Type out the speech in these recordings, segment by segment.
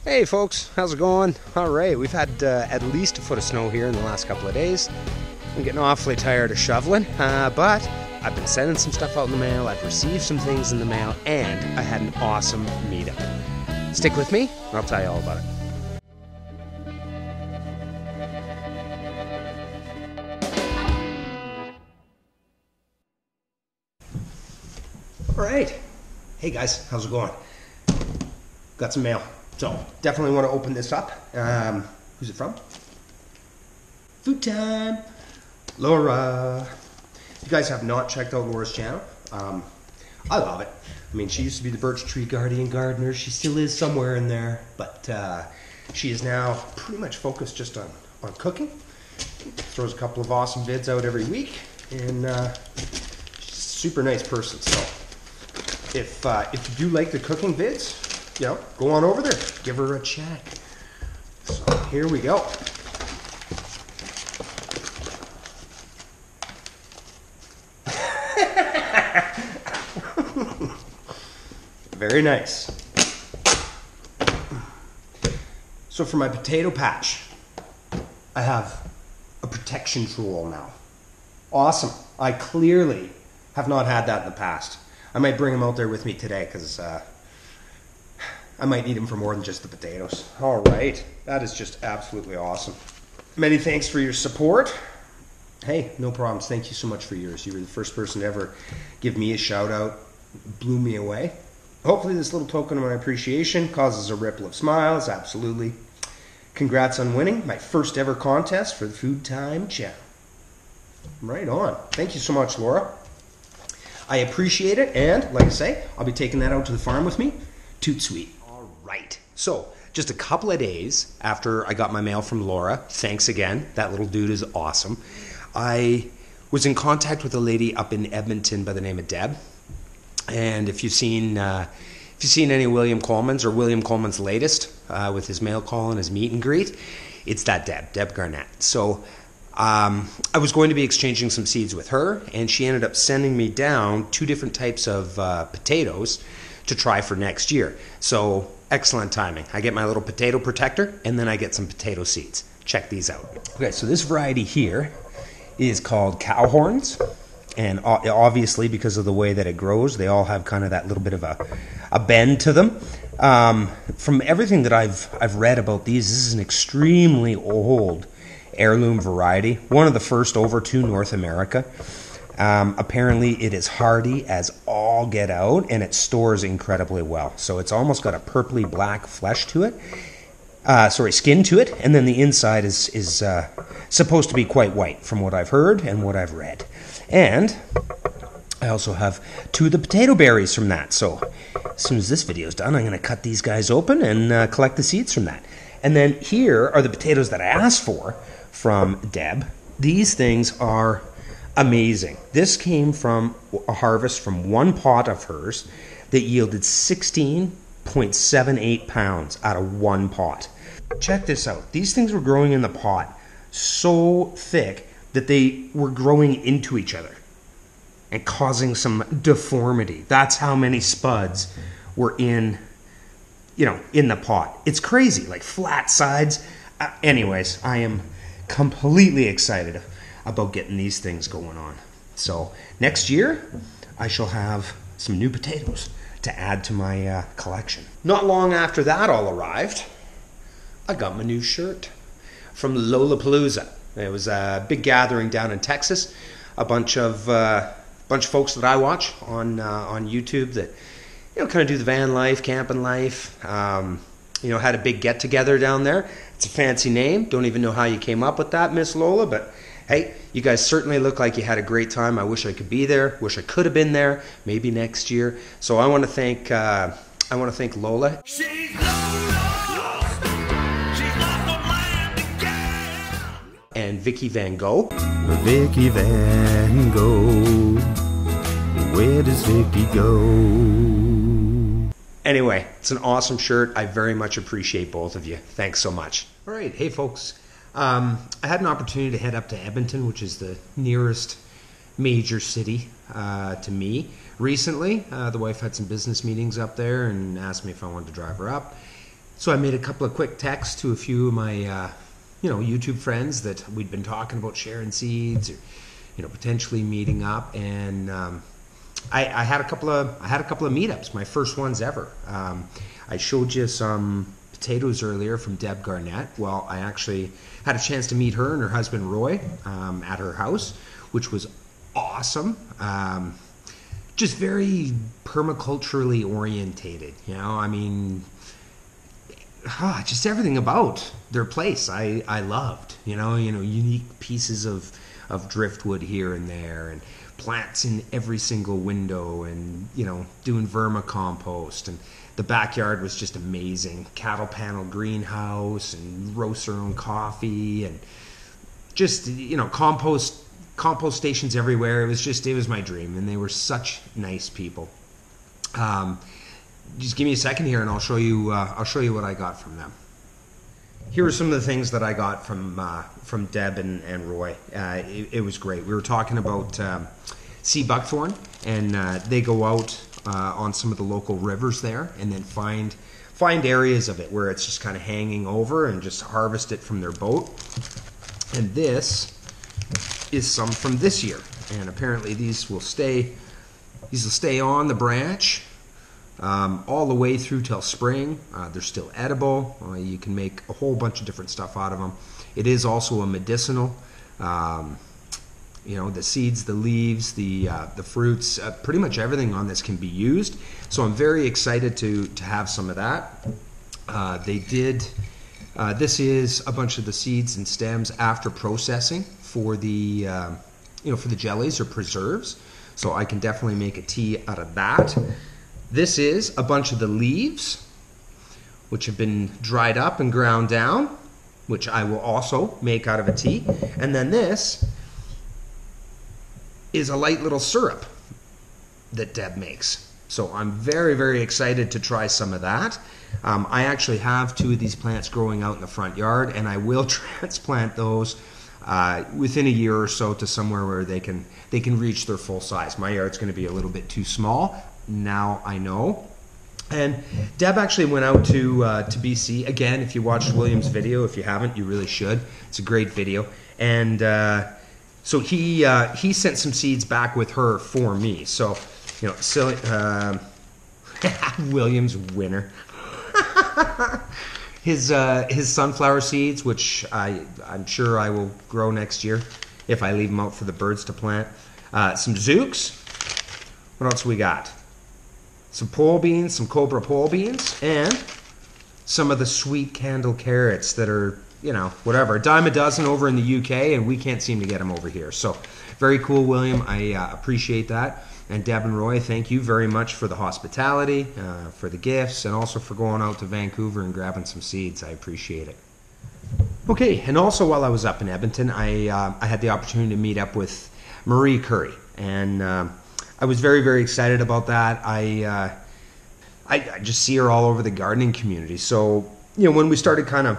Hey folks, how's it going? Alright, we've had at least a foot of snow here in the last couple of days. I'm getting awfully tired of shoveling, but I've been sending some stuff out in the mail, I've received some things in the mail, and I had an awesome meetup. Stick with me, and I'll tell you all about it. Alright, hey guys, how's it going? Got some mail. So, definitely want to open this up. Who's it from? Food time! Laura! If you guys have not checked out Laura's channel, I love it. I mean, she used to be the Birch Tree Guardian Gardener. She still is somewhere in there. But she is now pretty much focused just on cooking. Throws a couple of awesome vids out every week. And she's a super nice person. So, if you do like the cooking vids, you know, go on over there, give her a check. So here we go. Very nice. So for my potato patch, I have a protection tool now. Awesome. I clearly have not had that in the past. I might bring them out there with me today because I might need them for more than just the potatoes. All right, that is just absolutely awesome. Many thanks for your support. Hey, no problems. Thank you so much for yours. You were the first person to ever give me a shout out. Blew me away. Hopefully this little token of my appreciation causes a ripple of smiles. Absolutely. Congrats on winning my first ever contest for the Food Time channel. Right on. Thank you so much, Laura. I appreciate it, and like I say, I'll be taking that out to the farm with me. Toot sweet. All right. So, just a couple of days after I got my mail from Laura, thanks again. That little dude is awesome. I was in contact with a lady up in Edmonton by the name of Deb. And if you've seen any William Coleman's or William Coleman's latest with his mail call and his meet and greet, it's that Deb Garnett. So I was going to be exchanging some seeds with her, and she ended up sending me down 2 different types of potatoes to try for next year. So excellent timing. I get my little potato protector, and then I get some potato seeds. Check these out. Okay, so this variety here is called cow horns, and obviously because of the way that it grows, they all have kind of that little bit of a bend to them. From everything that I've read about these, this is an extremely old heirloom variety, one of the first over to North America. Apparently it is hardy as all get out, and it stores incredibly well. So it's almost got a purpley black flesh to it, skin to it, and then the inside is supposed to be quite white from what I've heard and what I've read. And I also have 2 of the potato berries from that. So as soon as this video is done, I'm going to cut these guys open and collect the seeds from that. And then here are the potatoes that I asked for from Deb. These things are amazing. This came from a harvest from 1 pot of hers that yielded 16.78 pounds out of 1 pot. Check this out. These things were growing in the pot so thick that they were growing into each other and causing some deformity. That's how many spuds were in the pot. It's crazy, like flat sides. Anyways, I am completely excited about getting these things going on. So next year, I shall have some new potatoes to add to my collection. Not long after that all arrived, I got my new shirt from Lollapalooza. It was a big gathering down in Texas. A bunch of folks that I watch on YouTube that kind of do the van life, camping life. Had a big get together down there. It's a fancy name. Don't even know how you came up with that, Miss Lola, but hey, you guys certainly look like you had a great time. I wish I could be there. Wish I could have been there. Maybe next year. So I want to thank Lola. She's Lola. She's lost her mind again. And Vicky Vango. Vicky Vango. Where does Vicky go? Anyway, it's an awesome shirt. I very much appreciate both of you. Thanks so much. All right, hey folks. I had an opportunity to head up to Edmonton, which is the nearest major city to me recently. The wife had some business meetings up there and asked me if I wanted to drive her up. So I made a couple of quick texts to a few of my, YouTube friends that we'd been talking about sharing seeds, or, potentially meeting up. And I had a couple of meetups, my first ones ever. I showed you some potatoes earlier from Deb Garnett. Well, I actually had a chance to meet her and her husband Roy at her house, which was awesome. Just very permaculturally orientated, just everything about their place I loved. Unique pieces of driftwood here and there, and plants in every single window, and doing vermicompost, and the backyard was just amazing. Cattle panel greenhouse, and roast their own coffee, and just compost stations everywhere. It was my dream, and they were such nice people. Just give me a second here, and I'll show you what I got from them. Here are some of the things that I got from Deb and Roy. It was great. We were talking about sea buckthorn, and they go out on some of the local rivers there, and then find areas of it where it's just kind of hanging over, and just harvest it from their boat. And this is some from this year, and apparently these will stay on the branch all the way through till spring. They're still edible. You can make a whole bunch of different stuff out of them. It is also a medicinal. The seeds, the leaves, the fruits, pretty much everything on this can be used. So I'm very excited to have some of that. This is a bunch of the seeds and stems after processing for the for the jellies or preserves. So I can definitely make a tea out of that. This is a bunch of the leaves, which have been dried up and ground down, which I will also make out of a tea. And then this is a light little syrup that Deb makes. So I'm very, very excited to try some of that. I actually have 2 of these plants growing out in the front yard, and I will transplant those within a year or so to somewhere where they can reach their full size. My yard's going to be a little bit too small. Now I know. And Deb actually went out to BC. Again, if you watched William's video, if you haven't, you really should. It's a great video. And so he sent some seeds back with her for me. So, William's winner. His sunflower seeds, which I'm sure I will grow next year if I leave them out for the birds to plant. Some zooks. What else we got? Some pole beans, some cobra pole beans, and some of the sweet candle carrots that are, whatever, a dime a dozen over in the UK, and we can't seem to get them over here. So very cool, William. I appreciate that. And Deb and Roy, thank you very much for the hospitality, for the gifts, and also for going out to Vancouver and grabbing some seeds. I appreciate it. Okay, and also while I was up in Edmonton, I had the opportunity to meet up with Marie Currie, and I was very, very excited about that. I just see her all over the gardening community. So, when we started kind of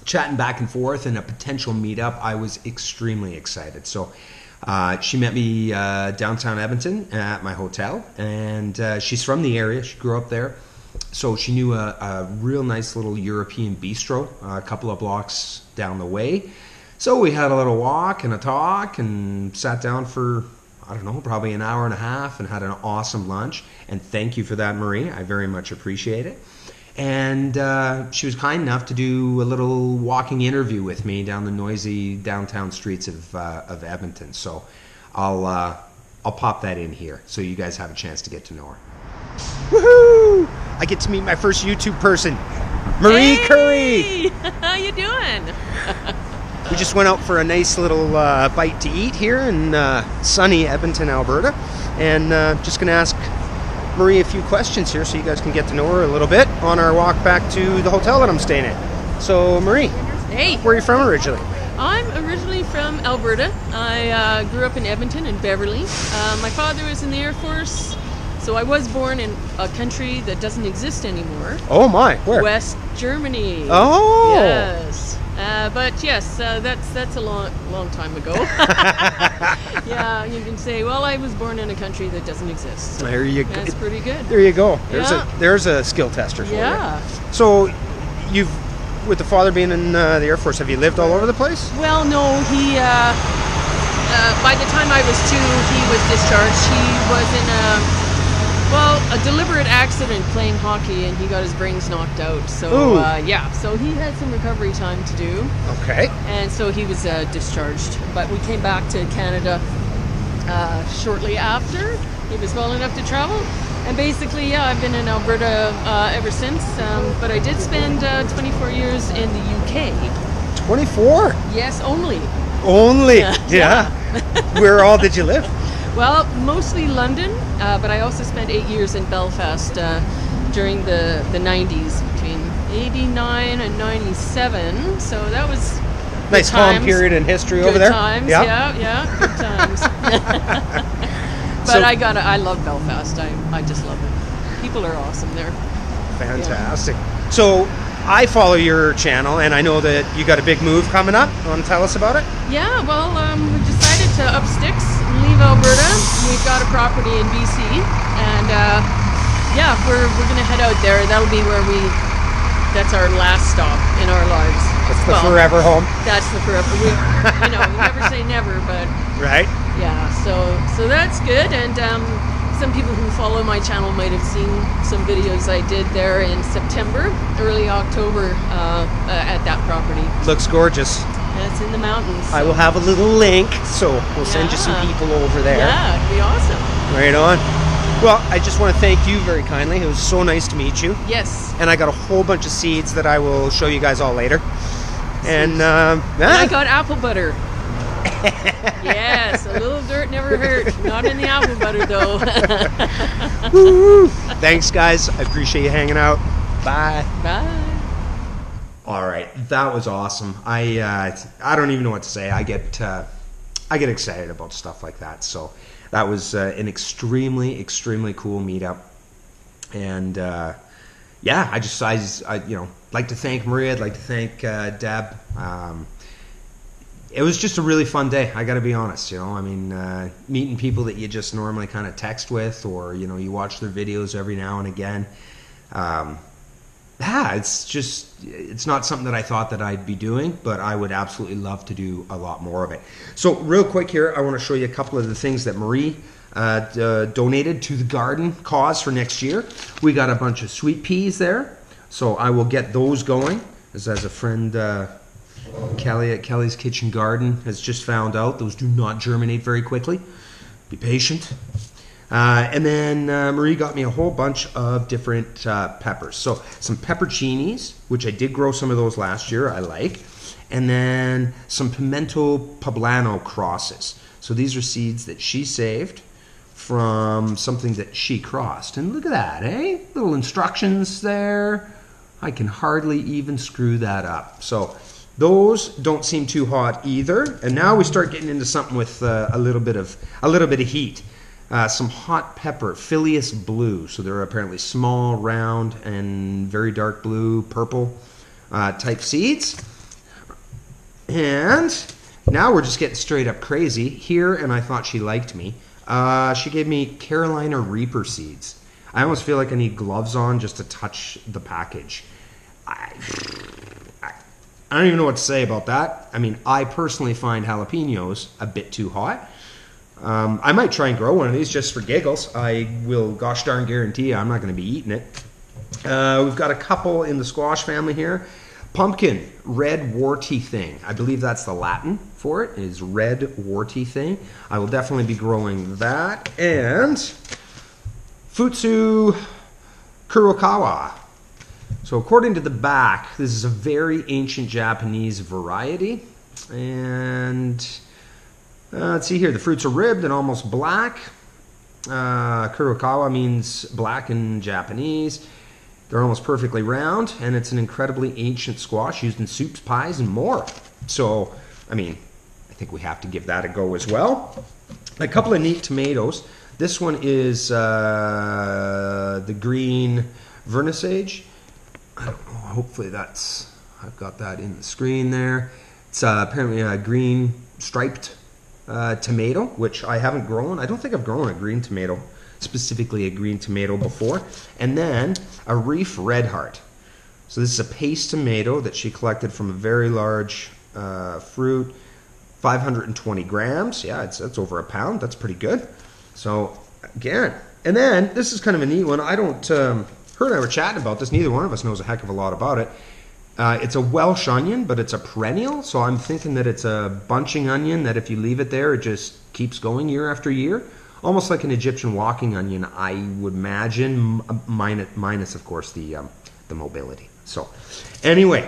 chatting back and forth and a potential meetup, I was extremely excited. So she met me downtown Edmonton at my hotel, and she's from the area. She grew up there. So she knew a real nice little European bistro a couple of blocks down the way. So we had a little walk and a talk and sat down for, probably an hour and a half, and had an awesome lunch. And thank you for that, Marie. I very much appreciate it. And she was kind enough to do a little walking interview with me down the noisy downtown streets of Edmonton. So I'll pop that in here so you guys have a chance to get to know her. Woohoo! I get to meet my first YouTube person, Marie Currie. How you doing? We just went out for a nice little bite to eat here in sunny Edmonton, Alberta, and just going to ask Marie a few questions here so you guys can get to know her a little bit on our walk back to the hotel that I'm staying at. So, Marie, hey, where are you from originally? I'm originally from Alberta. I grew up in Edmonton and Beverly. My father was in the Air Force, so I was born in a country that doesn't exist anymore. Oh my, where? West Germany. Oh! Yes. But yes, that's a long time ago. Yeah, you can say, well, I was born in a country that doesn't exist. So There you go. that's pretty good. There you go. Yeah. There's a skill tester for Yeah. you. So with the father being in the Air Force, have you lived all over the place? Well, no, he. By the time I was 2, he was discharged. He was in a deliberate accident playing hockey, and he got his brains knocked out. So yeah, so he had some recovery time to do. Okay. And so he was discharged. But we came back to Canada shortly after. He was well enough to travel. And basically, yeah, I've been in Alberta ever since. But I did spend 24 years in the UK. 24? Yes, only. Only? Yeah. Where all did you live? Well, mostly London, but I also spent 8 years in Belfast during the 90s, between 89 and 97. So that was Nice calm period in history over there. Good times, yeah, good times. But I love Belfast. I just love it. People are awesome there. Fantastic. Yeah. So I follow your channel, and I know that you got a big move coming up. Want to tell us about it? Yeah, well, we decided to up sticks and leave Alberta. We've got a property in BC, and yeah, we're going to head out there. That'll be where that's our last stop in our lives. That's the forever home. That's the forever. You never say never, but right. Yeah, so that's good, and some people who follow my channel might have seen some videos I did there in September, early October, at that property. Looks gorgeous. And it's in the mountains. So. I will have a little link, so we'll send you some people over there. Yeah, it'd be awesome. Right on. Well, I just want to thank you very kindly. It was so nice to meet you. Yes. And I got a whole bunch of seeds that I will show you guys all later. And I got apple butter. Yes, a little dirt never hurt. Not in the apple butter, though. Woo-hoo. Thanks, guys. I appreciate you hanging out. Bye. Bye. All right, that was awesome. I don't even know what to say. I get excited about stuff like that. So that was an extremely cool meetup. And yeah, I like to thank Maria. I'd like to thank Deb. It was just a really fun day. I got to be honest. I mean, meeting people that you just normally kind of text with, or you watch their videos every now and again. Yeah, it's not something that I thought that I'd be doing, but I would absolutely love to do a lot more of it. So real quick here, I want to show you a couple of the things that Marie donated to the garden cause for next year. We got a bunch of sweet peas there, so I will get those going. As a friend, Kelly at Kelly's Kitchen Garden has just found out, those do not germinate very quickly. Be patient. And then Marie got me a whole bunch of different peppers. So some pepperoncinis, which I did grow some of those last year, I like. And then some pimento poblano crosses. So these are seeds that she saved from something that she crossed. And look at that, eh? Little instructions there. I can hardly even screw that up. So those don't seem too hot either. And now we start getting into something with a little bit of heat. Some hot pepper, Phileas blue. So they're apparently small, round, and very dark blue, purple type seeds. And now we're just getting straight up crazy here, and I thought she liked me. She gave me Carolina Reaper seeds. I almost feel like I need gloves on just to touch the package. I don't even know what to say about that. I mean, I personally find jalapenos a bit too hot. I might try and grow one of these just for giggles. I will gosh darn guarantee you I'm not going to be eating it. We've got a couple in the squash family here. Pumpkin, red warty thing. I believe that's the Latin for it, is red warty thing. I will definitely be growing that. And Futsu Kurokawa. So according to the back, this is a very ancient Japanese variety. And let's see here, the fruits are ribbed and almost black. Kurokawa means black in Japanese. They're almost perfectly round, and it's an incredibly ancient squash used in soups, pies, and more. So, I mean, I think we have to give that a go as well. A couple of neat tomatoes. This one is the green vernissage. I don't know, hopefully that's I've got that in the screen there. It's apparently a green striped tomato, which I haven't grown. I don't think I've grown a green tomato, specifically a green tomato before. And then a Reef Red Heart. So this is a paste tomato that she collected from a very large fruit, 520 grams. Yeah, that's over a pound. That's pretty good. So again, and then this is kind of a neat one. I don't, her and I were chatting about this. Neither one of us knows a heck of a lot about it. It's a Welsh onion, but it's a perennial. So I'm thinking that it's a bunching onion that if you leave it there, it just keeps going year after year. Almost like an Egyptian walking onion, I would imagine, minus of course the mobility. So anyway,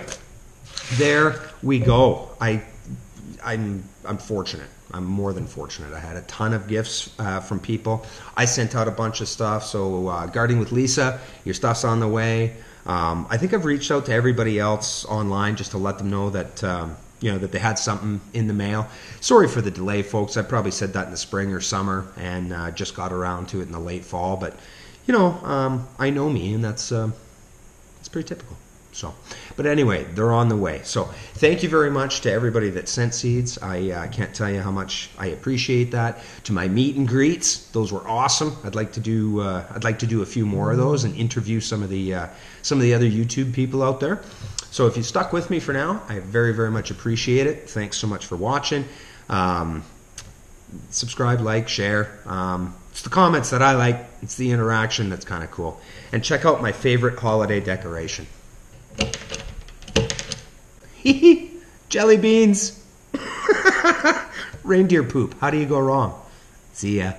there we go. I'm fortunate. I'm more than fortunate. I had a ton of gifts from people. I sent out a bunch of stuff. So Gardening with Lisa, your stuff's on the way. I think I've reached out to everybody else online just to let them know that that they had something in the mail. Sorry for the delay, folks. I probably said that in the spring or summer and just got around to it in the late fall. But I know me, and that's pretty typical. So, but anyway, they're on the way. So thank you very much to everybody that sent seeds. I can't tell you how much I appreciate that. To my meet and greets, those were awesome. I'd like to do a few more of those and interview some of the other YouTube people out there. So if you stuck with me for now, I very, very much appreciate it. Thanks so much for watching. Subscribe, like, share. It's the comments that I like. It's the interaction that's kind of cool. And check out my favorite holiday decoration. Jelly beans. Reindeer poop. How do you go wrong? See ya.